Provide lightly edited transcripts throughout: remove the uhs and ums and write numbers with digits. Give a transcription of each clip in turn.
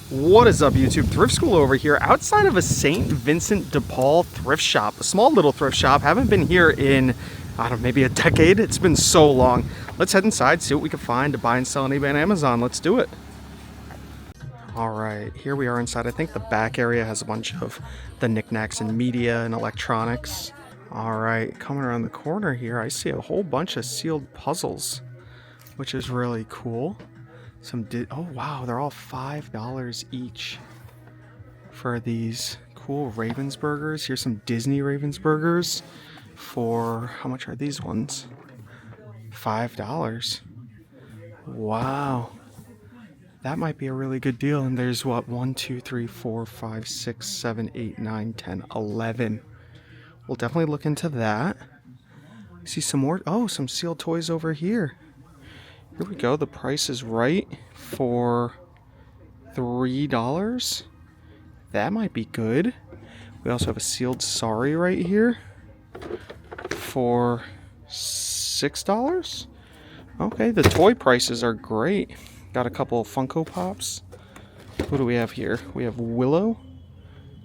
What is up, YouTube? ThriftSchool over here outside of a St. Vincent de Paul thrift shop. A small little thrift shop. Haven't been here in, I don't know, maybe a decade. It's been so long. Let's head inside, see what we can find to buy and sell on eBay and Amazon. Let's do it. All right, here we are inside. I think the back area has a bunch of the knickknacks and media and electronics. All right, coming around the corner here, I see a whole bunch of sealed puzzles, which is really cool. Oh wow, they're all $5 each for these cool Ravensburgers. Here's some Disney Ravensburgers for, how much are these ones? $5. Wow, that might be a really good deal. And there's what, 1 2 3 4 5 6 7 8 9 10 11. We'll definitely look into that. See some more, oh, some sealed toys over here. Here we go. The price is right for $3. That might be good. We also have a sealed Sorry right here for $6. Okay, the toy prices are great. Got a couple of Funko Pops. What do we have here? We have Willow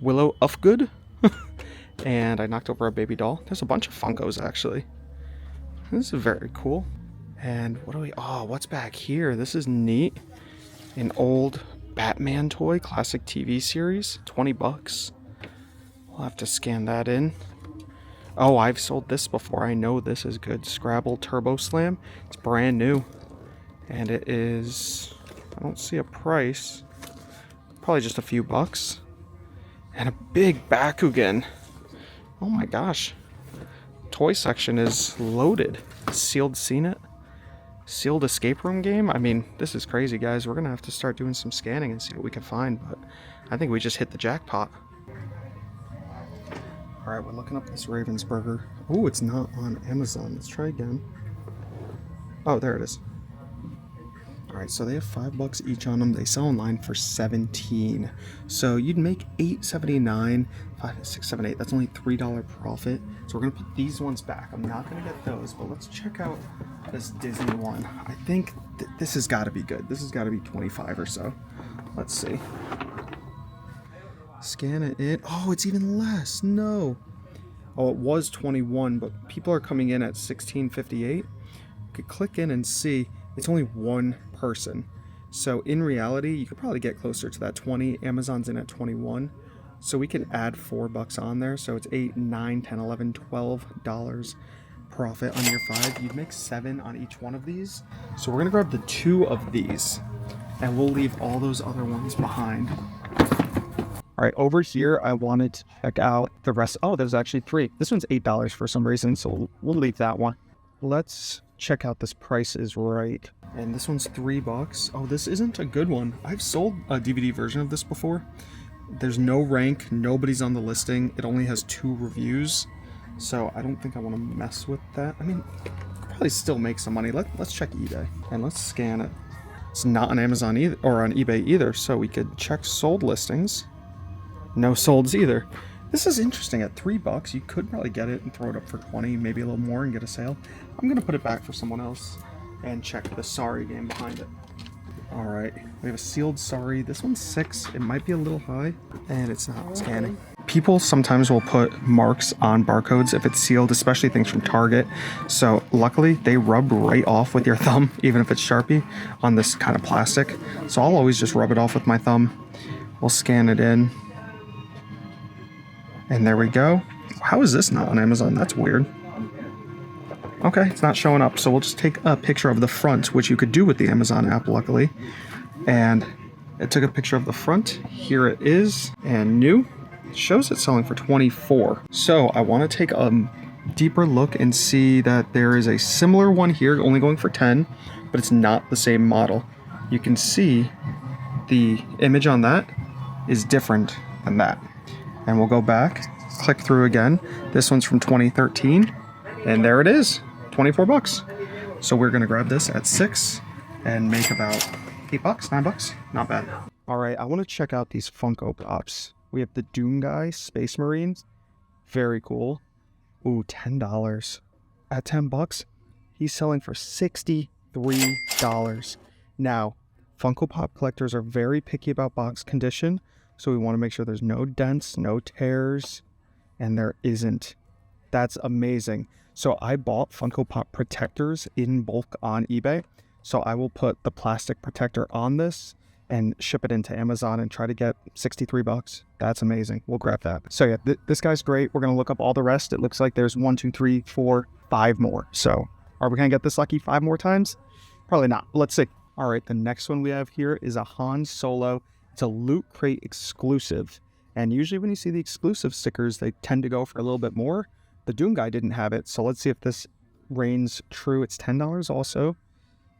Ufgood. And I knocked over a baby doll. There's a bunch of Funkos actually. This is very cool. And what do we, oh, what's back here? This is neat. An old Batman toy, classic TV series, $20. We'll have to scan that in. Oh, I've sold this before. I know this is good. Scrabble Turbo Slam. It's brand new. And it is, I don't see a price. Probably just a few bucks. And a big Bakugan. Oh my gosh. Toy section is loaded. Sealed Seen It. Sealed escape room game. I mean, this is crazy, guys. We're gonna have to start doing some scanning and see what we can find, but I think we just hit the jackpot. All right, we're looking up this Ravensburger. Oh, it's not on Amazon. Let's try again. Oh, there it is. All right, so they have $5 each on them. They sell online for $17. So you'd make $8.79, 5, 6, 7, 8. That's only $3 profit. So we're gonna put these ones back. I'm not gonna get those, but let's check out this Disney one. I think this has got to be good. This has got to be 25 or so. Let's see. Scan it in. Oh, it's even less. No. Oh, it was 21, but people are coming in at 16.58. You could click in and see it's only one person. So in reality, you could probably get closer to that 20. Amazon's in at 21. So we can add $4 on there. So it's $8, $9, $10, $11, $12 profit on your 5. You'd make 7 on each one of these. So we're gonna grab the 2 of these and we'll leave all those other ones behind. All right, over here, I wanted to check out the rest. Oh, there's actually 3. This one's $8 for some reason, so we'll leave that one. Let's check out this Price is Right. And this one's $3. Oh, this isn't a good one. I've sold a DVD version of this before. There's no rank, nobody's on the listing. It only has 2 reviews. So I don't think I want to mess with that. I mean, probably still make some money. Let's check eBay and let's scan it. It's not on Amazon either, or on eBay either, so we could check sold listings. No solds either. This is interesting. At $3, you could probably get it and throw it up for 20, maybe a little more, and get a sale. I'm gonna put it back for someone else and check the Sorry game behind it. All right, we have a sealed Sorry. This one's $6. It might be a little high, and it's not scanning. People sometimes will put marks on barcodes if it's sealed, especially things from Target. So luckily, they rub right off with your thumb, even if it's Sharpie, on this kind of plastic. So I'll always just rub it off with my thumb. We'll scan it in. And there we go. How is this not on Amazon? That's weird. Okay, it's not showing up. So we'll just take a picture of the front, which you could do with the Amazon app, luckily. And it took a picture of the front. Here it is, and new. It shows it selling for $24. So I want to take a deeper look and see that there is a similar one here, only going for $10, but it's not the same model. You can see the image on that is different than that. And we'll go back, click through again. This one's from 2013, and there it is, $24. So we're gonna grab this at 6 and make about $8, $9, not bad. All right, I wanna check out these Funko Pops. We have the Doom Guy, Space Marines, very cool. Ooh, $10. At $10, he's selling for $63. Now, Funko Pop collectors are very picky about box condition, so we want to make sure there's no dents, no tears, and there isn't. That's amazing. So I bought Funko Pop protectors in bulk on eBay. So I will put the plastic protector on this and ship it into Amazon and try to get 63 bucks. That's amazing. We'll grab that. So yeah, this guy's great. We're going to look up all the rest. It looks like there's 1, 2, 3, 4, 5 more. So are we going to get this lucky 5 more times? Probably not. Let's see. All right, the next one we have here is a Han Solo. It's a Loot Crate exclusive. And usually when you see the exclusive stickers, they tend to go for a little bit more. The Doom guy didn't have it, so let's see if this reigns true. It's $10 also.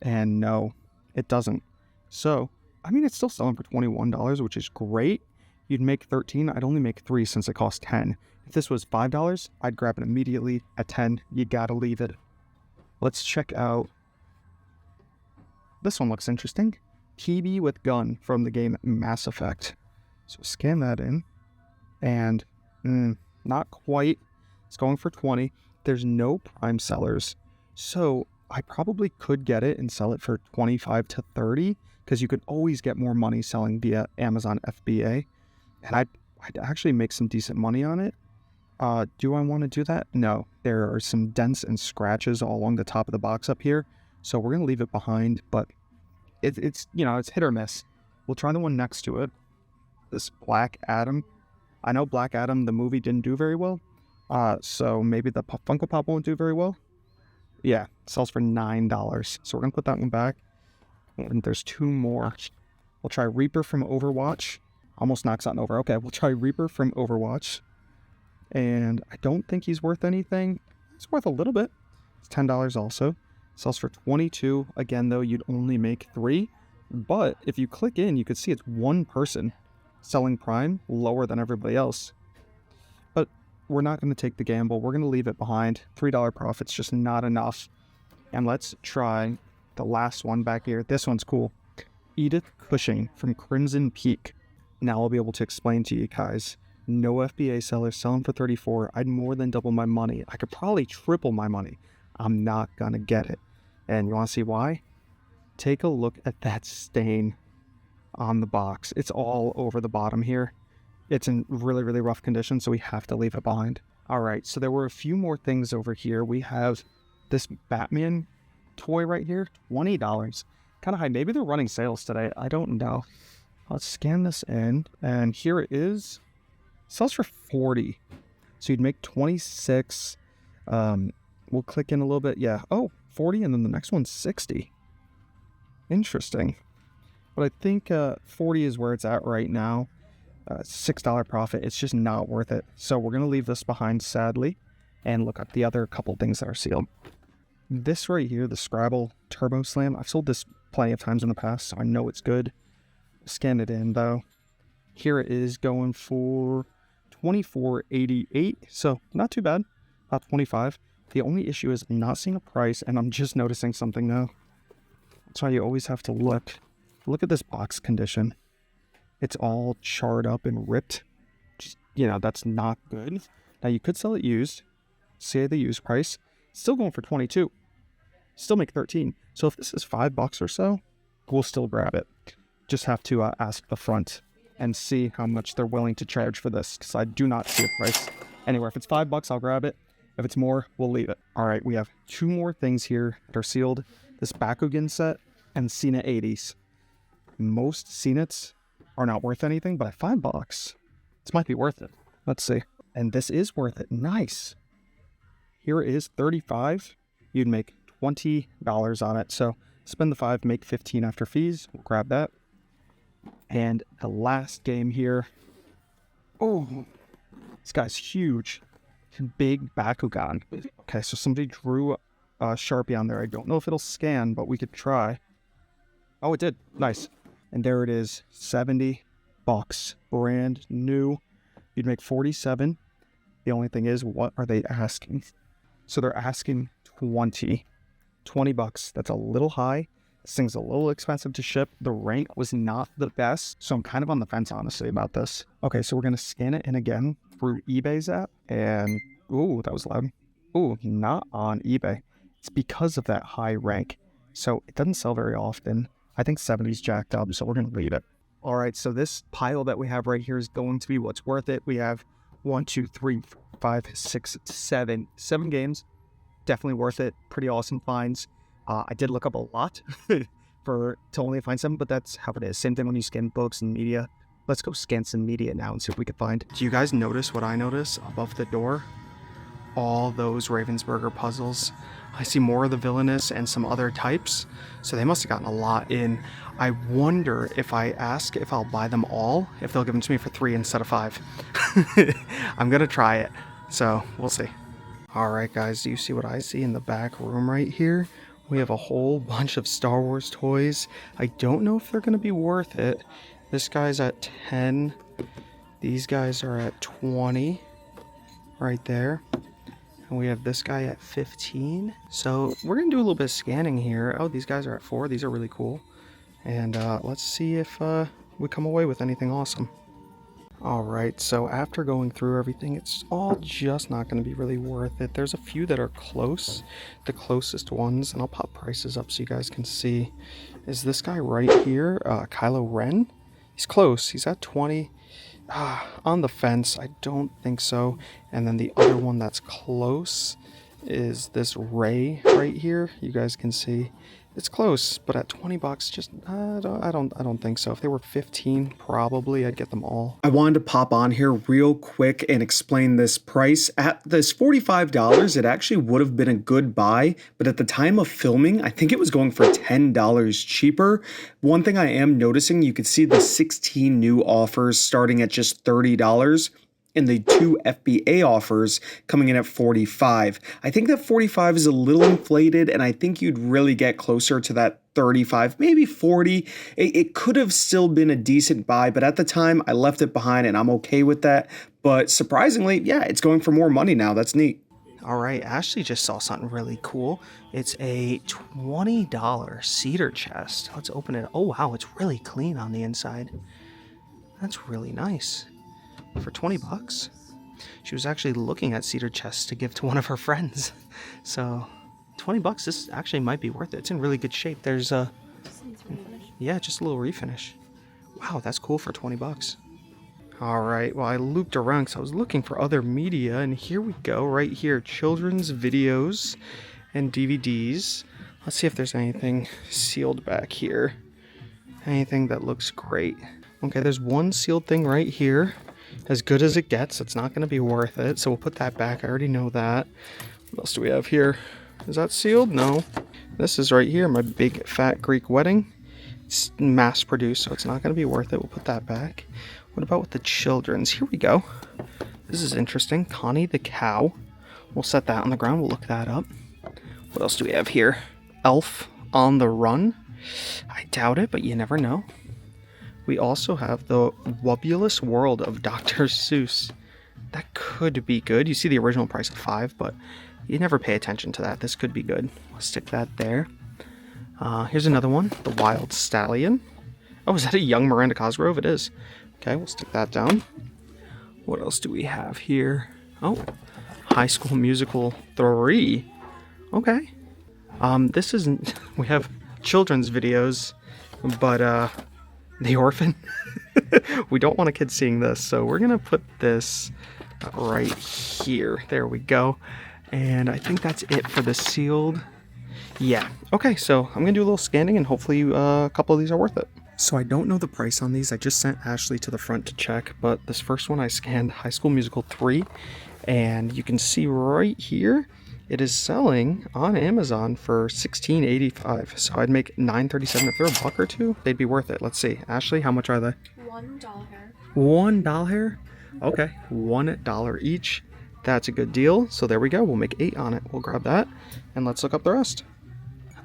And no, it doesn't. So, I mean, it's still selling for $21, which is great. You'd make 13. I'd only make 3 since it costs 10. If this was $5, I'd grab it immediately. At 10, you gotta leave it. Let's check out. This one looks interesting. PB with gun from the game Mass Effect. So scan that in. And not quite. It's going for 20. There's no prime sellers. So I probably could get it and sell it for 25 to 30 because you could always get more money selling via Amazon FBA. And I'd actually make some decent money on it. Do I want to do that? No. There are some dents and scratches all along the top of the box up here. So we're going to leave it behind, but it's hit or miss. We'll try the one next to it. This Black Adam. I know Black Adam, the movie, didn't do very well. So maybe the Funko Pop won't do very well. Yeah, sells for $9. So we're going to put that one back. And there's 2 more. We'll try Reaper from Overwatch. Almost knocks something over. Okay, we'll try Reaper from Overwatch. And I don't think he's worth anything. He's worth a little bit. It's $10 also. Sells for $22. Again, though, you'd only make 3. But if you click in, you could see it's one person selling Prime lower than everybody else. But we're not going to take the gamble. We're going to leave it behind. $3 profit's just not enough. And let's try the last one back here. This one's cool. Edith Cushing from Crimson Peak. Now I'll be able to explain to you guys. No FBA sellers selling for 34. I'd more than double my money. I could probably triple my money. I'm not going to get it. And you want to see why? Take a look at that stain on the box. It's all over the bottom here. It's in really, really rough condition, so we have to leave it behind. All right, so there were a few more things over here. We have this Batman toy right here, $20. Kind of high. Maybe they're running sales today. I don't know. Let's scan this in, and here it is. Sells for 40. So you'd make 26. We'll click in a little bit. Yeah. Oh, 40, and then the next one's 60. Interesting. But I think 40 is where it's at right now. $6 profit. It's just not worth it. So we're going to leave this behind, sadly, and look at the other couple things that are sealed. This right here, the Scrabble Turbo Slam. I've sold this plenty of times in the past, so I know it's good. Scan it in, though. Here it is going for $24.88. So not too bad. About 25. The only issue is I'm not seeing a price, and I'm just noticing something now. That's why you always have to look. Look at this box condition. It's all charred up and ripped. Just, that's not good. Now, you could sell it used. Say the used price. Still going for 22. Still make 13. So if this is $5 or so, we'll still grab it. Just have to ask the front and see how much they're willing to charge for this, because I do not see a price anywhere. If it's $5, I'll grab it. If it's more, we'll leave it. All right, we have 2 more things here that are sealed. This Bakugan set and Cena 80s. Most Cenats are not worth anything, but at $5, this might be worth it. Let's see. And this is worth it. Nice. Here it is, 35. You'd make $20 on it. So spend the 5, make 15 after fees. We'll grab that. And the last game here. Oh, this guy's huge. Big Bakugan. Okay, so somebody drew a Sharpie on there. I don't know if it'll scan, but we could try. Oh, it did. Nice. And there it is, $70. Brand new. You'd make 47. The only thing is, what are they asking? So they're asking 20. $20. That's a little high. This thing's a little expensive to ship. The rank was not the best, so I'm kind of on the fence, honestly, about this. Okay, so we're going to scan it in again through eBay's app, and ooh, that was loud. Ooh, not on eBay. It's because of that high rank, so it doesn't sell very often. I think 70's jacked up, so we're going to leave it. All right, so this pile that we have right here is going to be what's worth it. We have 1, 2, 3, 4, 5, 6, 7. 7 games. Definitely worth it. Pretty awesome finds. I did look up a lot to only find 7, but that's how it is. Same thing when you scan books and media. Let's go scan some media now and see what we can find. Do you guys notice what I notice above the door? All those Ravensburger puzzles. I see more of the villainous and some other types, so they must have gotten a lot in. I wonder if I ask if I'll buy them all, if they'll give them to me for 3 instead of 5. I'm gonna try it, so we'll see. Alright guys, do you see what I see in the back room right here? We have a whole bunch of Star Wars toys. I don't know if they're gonna be worth it. This guy's at 10. These guys are at 20 right there. And we have this guy at 15. So we're going to do a little bit of scanning here. Oh, these guys are at 4. These are really cool. And let's see if we come away with anything awesome. Alright, so after going through everything, it's all just not going to be really worth it. There's a few that are close. The closest ones, and I'll pop prices up so you guys can see, is this guy right here, Kylo Ren. He's close. He's at 20. On the fence, I don't think so. And then the other one that's close is this Rey right here. You guys can see it's close, but at 20 bucks, just I don't think so. If they were 15, probably I'd get them all. I wanted to pop on here real quick and explain this price. At this $45, it actually would have been a good buy, but at the time of filming, I think it was going for $10 cheaper. One thing I am noticing, you can see the 16 new offers starting at just $30. And the 2 FBA offers coming in at 45. I think that 45 is a little inflated, and I think you'd really get closer to that 35, maybe 40. It could have still been a decent buy, but at the time I left it behind and I'm okay with that. But surprisingly, yeah, it's going for more money now. That's neat. All right, Ashley just saw something really cool. It's a $20 cedar chest. Let's open it. Oh wow, it's really clean on the inside. That's really nice. For 20 bucks. She was actually looking at cedar chests to give to one of her friends. So 20 bucks, this actually might be worth it. It's in really good shape. There's a, yeah, just a little refinish. Wow, that's cool for 20 bucks. All right, well, I looped around because I was looking for other media, and here we go, right here, children's videos and DVDs. Let's see if there's anything sealed back here. Anything that looks great. Okay, there's one sealed thing right here. As good as it gets. It's not going to be worth it, so we'll put that back. I already know that. What else do we have here? Is that sealed? No. This is right here, my big fat Greek wedding. It's mass produced, so it's not going to be worth it. We'll put that back. What about with the children's? Here we go. This is interesting. Connie the cow. We'll set that on the ground. We'll look that up. What else do we have here? Elf on the Run. I doubt it, but you never know. We also have the Wubulous World of Dr. Seuss. That could be good. You see the original price of 5, but you never pay attention to that. This could be good. We'll stick that there. Here's another one. The Wild Stallion. Oh, is that a young Miranda Cosgrove? It is. Okay, we'll stick that down. What else do we have here? Oh, High School Musical 3. Okay. This isn't... We have children's videos, but, The Orphan. We don't want a kid seeing this, so we're gonna put this right here. There we go. And I think that's it for the sealed. Yeah. Okay, so I'm gonna do a little scanning, and hopefully a couple of these are worth it. So I don't know the price on these. I just sent Ashley to the front to check, but this first one I scanned High School Musical 3, and you can see right here it is selling on Amazon for $16.85. So I'd make $9.37. If they're a buck or two, they'd be worth it. Let's see. Ashley, how much are they? $1. $1? Okay, $1 each. That's a good deal. So there we go. We'll make 8 on it. We'll grab that, and let's look up the rest.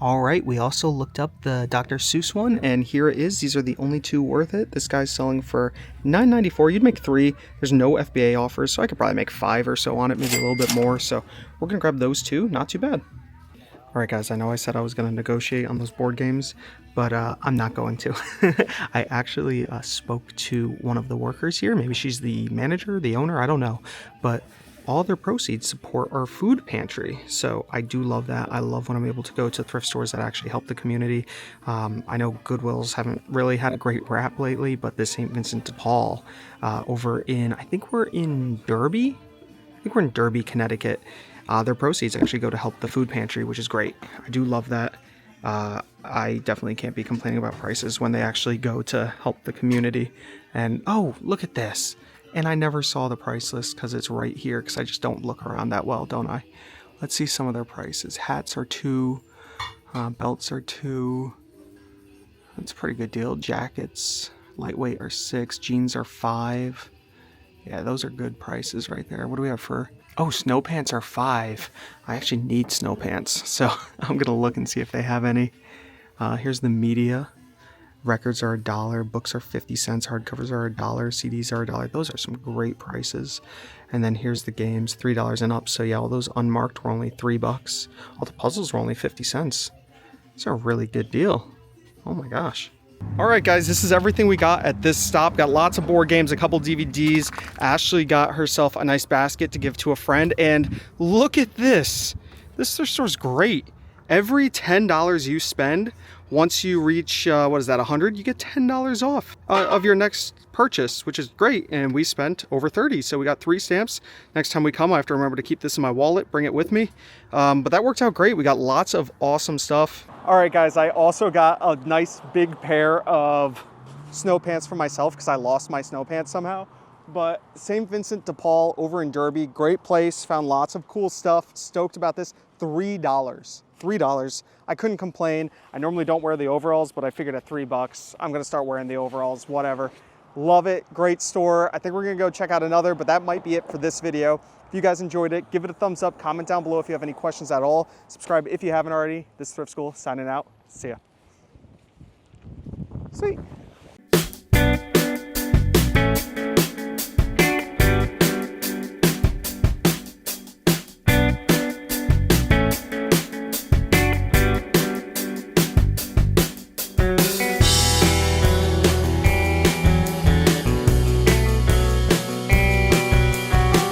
All right, we also looked up the Dr. Seuss one, and here it is. These are the only 2 worth it. This guy's selling for $9.94. You'd make 3. There's no FBA offers, so I could probably make 5 or so on it, maybe a little bit more. So we're going to grab those 2. Not too bad. All right, guys, I know I said I was going to negotiate on those board games, but I'm not going to. I actually spoke to one of the workers here. Maybe she's the manager, the owner, I don't know. But all their proceeds support our food pantry. So I do love that. I love when I'm able to go to thrift stores that actually help the community. I know Goodwills haven't really had a great rap lately, but this St. Vincent de Paul over in, I think we're in Derby? I think we're in Derby, Connecticut. Their proceeds actually go to help the food pantry, which is great. I do love that. I definitely can't be complaining about prices when they actually go to help the community. And oh, look at this. And I never saw the price list because it's right here, because I just don't look around that well, don't I? Let's see some of their prices. Hats are $2, belts are $2. That's a pretty good deal. Jackets, lightweight, are $6, jeans are $5. Yeah, those are good prices right there. What do we have for... Oh, snow pants are $5. I actually need snow pants, so I'm gonna look and see if they have any. Here's the media. Records are $1, books are 50 cents, hardcovers are $1, CDs are $1. Those are some great prices. And then here's the games, $3 and up. So yeah, all those unmarked were only $3. All the puzzles were only 50 cents. It's a really good deal. Oh my gosh. All right, guys, this is everything we got at this stop. Got lots of board games, a couple DVDs. Ashley got herself a nice basket to give to a friend. And look at this. This thrift store is great. Every $10 you spend, once you reach, what is that, 100, you get $10 off of your next purchase, which is great. And we spent over 30, so we got 3 stamps. Next time we come, I have to remember to keep this in my wallet, bring it with me. But that worked out great. We got lots of awesome stuff. All right, guys, I also got a nice big pair of snow pants for myself because I lost my snow pants somehow. But St. Vincent de Paul over in Derby, great place, found lots of cool stuff. Stoked about this. $3. I couldn't complain. I normally don't wear the overalls, but I figured at $3, I'm gonna start wearing the overalls, whatever. Love it, great store. I think we're gonna go check out another, but that might be it for this video. If you guys enjoyed it, give it a thumbs up, comment down below if you have any questions at all. Subscribe if you haven't already. This is Thrift School signing out. See ya. Sweet.